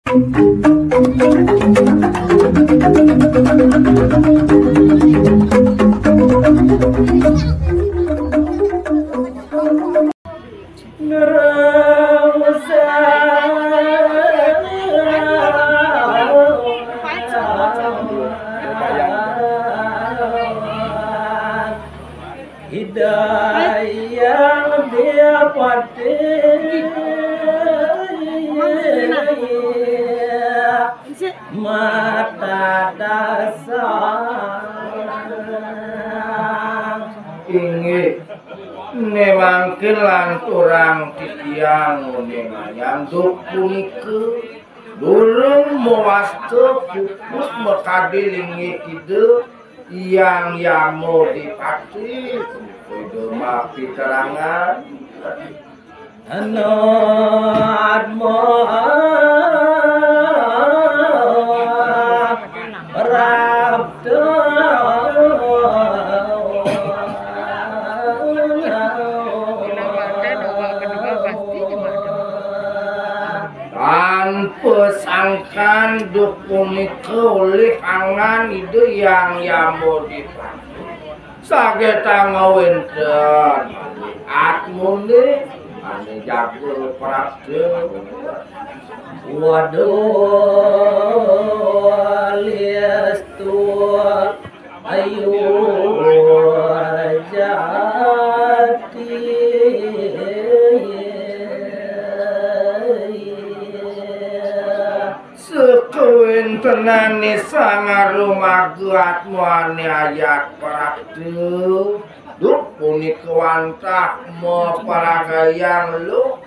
Hidayah dia pati mata dasar inggih nemangkeun lanturang titiang nenayang duk punika durung mewasta pupus mekadilingi kideuk yang yamu dipati kudu mapi terangan anu admo rabdo tanpa sangkan dupunika oleh angan ide yang yamu dipati sageta ngawenten atmune ane jago prabda waduh liestu ayu jati sekewintenane sangarumagu atmane ayat prabda duk punika wantah meparagayang lu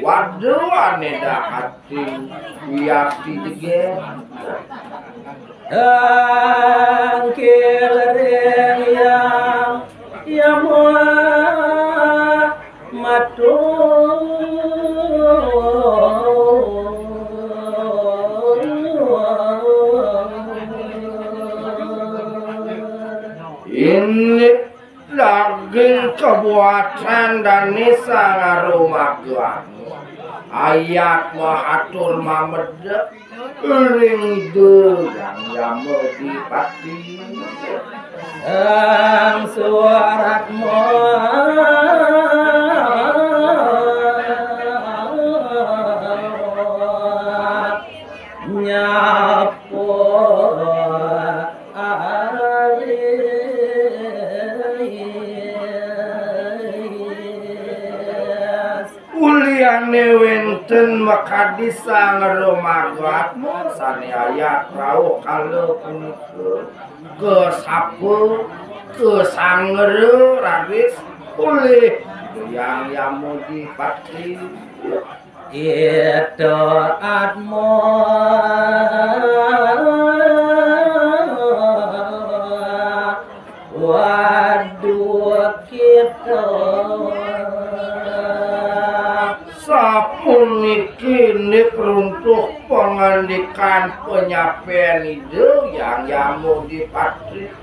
waduh ane dahati wiyati jege angkil ring yang ini daging kebuatan dan nisa ngarumaguan ayat mahatur mamedek ring ide yang yamu dipati ang suaratmu nyapu uliane wenten makadisa ngarumaguatmu sani ayat rawuh kalau punika kesapu kesangere raris oleh yang yamu dipati itu atmo waduh kita sapuniki nik runtuh pengandikan penyampaian ide yang yamu dipati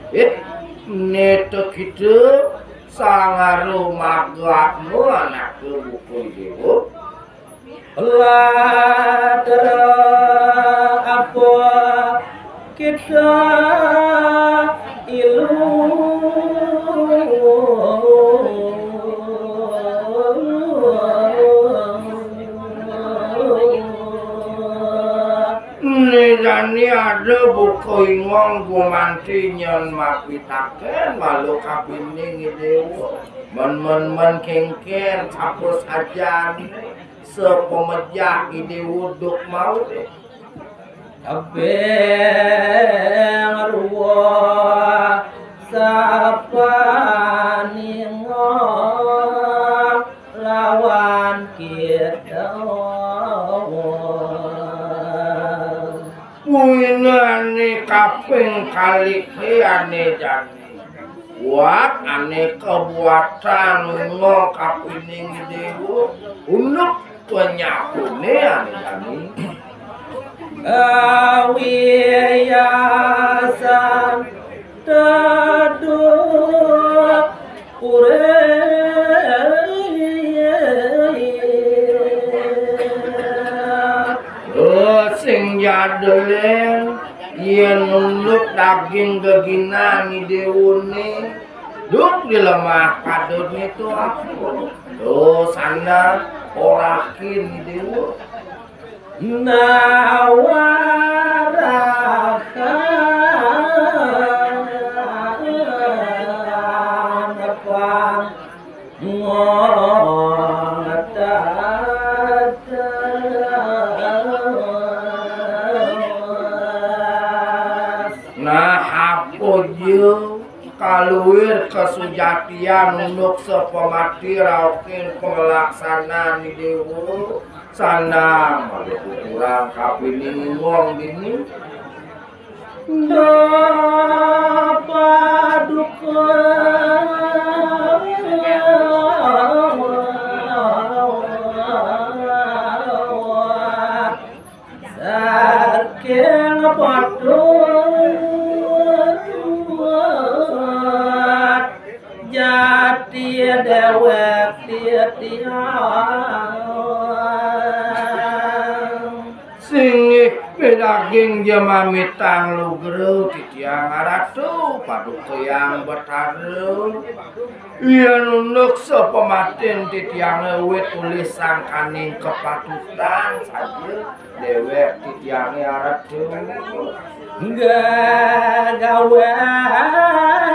neto kita sangarumaguatmu anak buku dewa ladra apa kita ilu nilani ada buku ingong gumanti nyon mapitaken malu kapining dewa men kengken capus ajan sepemejah ide wuduk mau kabeh ruwa sapaningo lawan kita Winane kaping kali ane jani buat ane kebuatan ngo kapining dewa unuk penyakune ane jani awiyasan taduk pure sing jadelen yen nunduk daging geginan ideune duk di lemah kadut itu aku tuh sandal orakin ideune kaluir kesujatian untuk sepemati raukin pengelaksanaan di dewa sana malu kurang kapiling wong dini dewek tiang singik pedaging jemamitang lugru titiang aratu paduk yang bertaruh ia nunduk sepematin titiang wit tulis sangkaning kepatutan saja dewek titiang aratu enggak gawean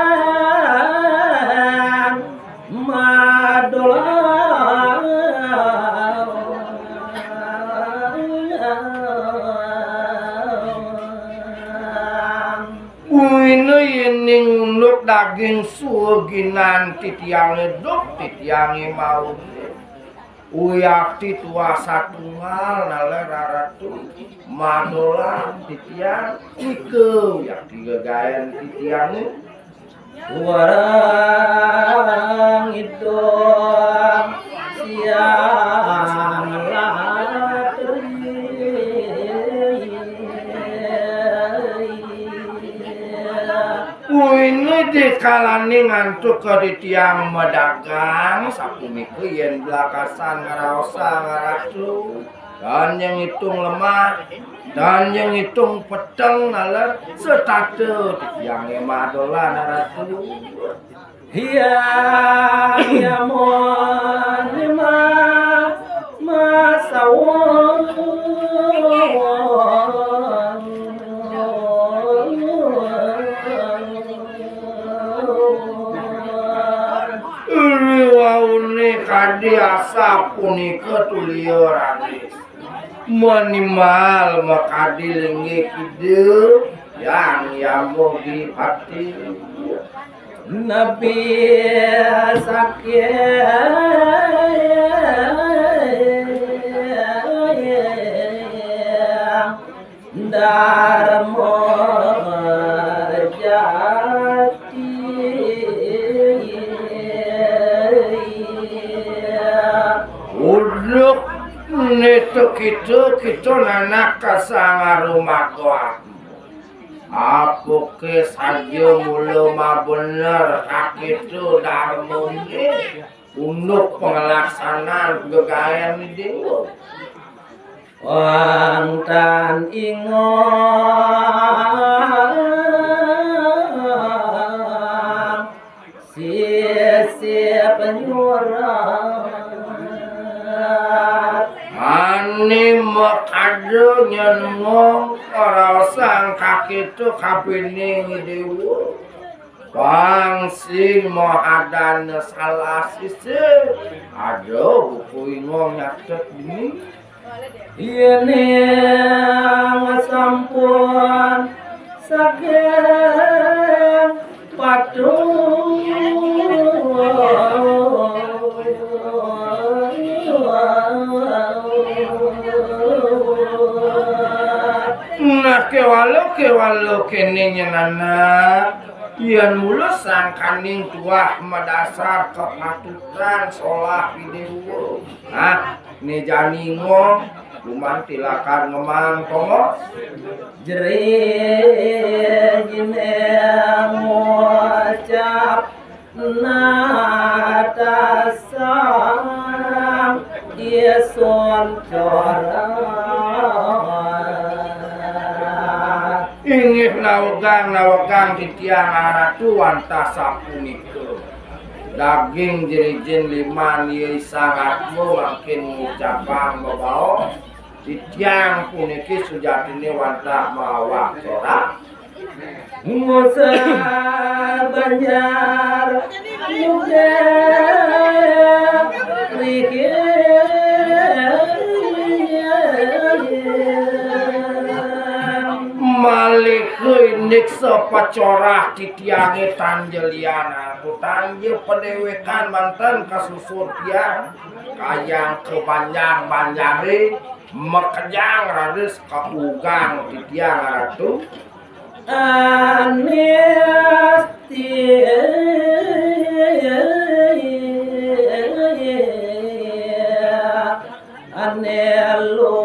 madola uine yening unduk daging suginan titiang eduk titiang mau uyakti tua satunggal nale raratu madola titiang ikeu yakti gegayan titiang warang itu siang ini dikalani ngantuk ke di tiang medagang sapumiku yen belakasan ngaraosa ngaratu dan yang hitung lemah dan yang hitung peteng nalar setate di tiang madola naratu iya ya mon lima masawon kadi asap punika tulio radis menimal makadi lengge kideu yang yamu di hati nabi sakya dharma neto kita nanak kasangarumakoa apoke saja mula ma bener kakitu darmune untuk pengelaksanaan gegayan dewa wonten ingon sia penyurat ani makado nyenngong ora sang kakitu kapining dewa Pangsing mohadana salah sisi ada buku ingong nyatet ini ini sampun saking patung nah kewalo kene nyenana yen mulus sangkaning tuah madasar kepatutan solah videwo nah ini jani ngong luman tilakan ngemang tongos jere jine ngucap natasang ieson coran nawegang titiang aratu wanta sapunika daging jerijin liman ye sangatmu makin ngucapang babao titiang puniki sujatine wanta mawa corak Musa Banjar Muda Malikuy niksa pacorah titiange tanjeliana Tanje pendewekan mantan kasusur tiang Kayang kepanjang-panjari Mekejang radis kaugang titiang ratu Anesti Anelo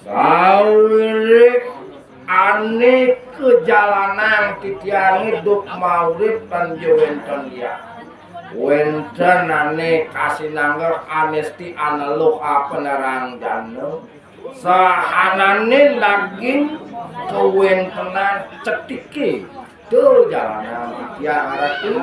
Sawirik ane kejalanan titiang hidup maurib dan jewenten dia wenten ane kasinangger anesti analog penerang jano sahanane lagi kewentenan cetiki tuh jalanan titiang ratu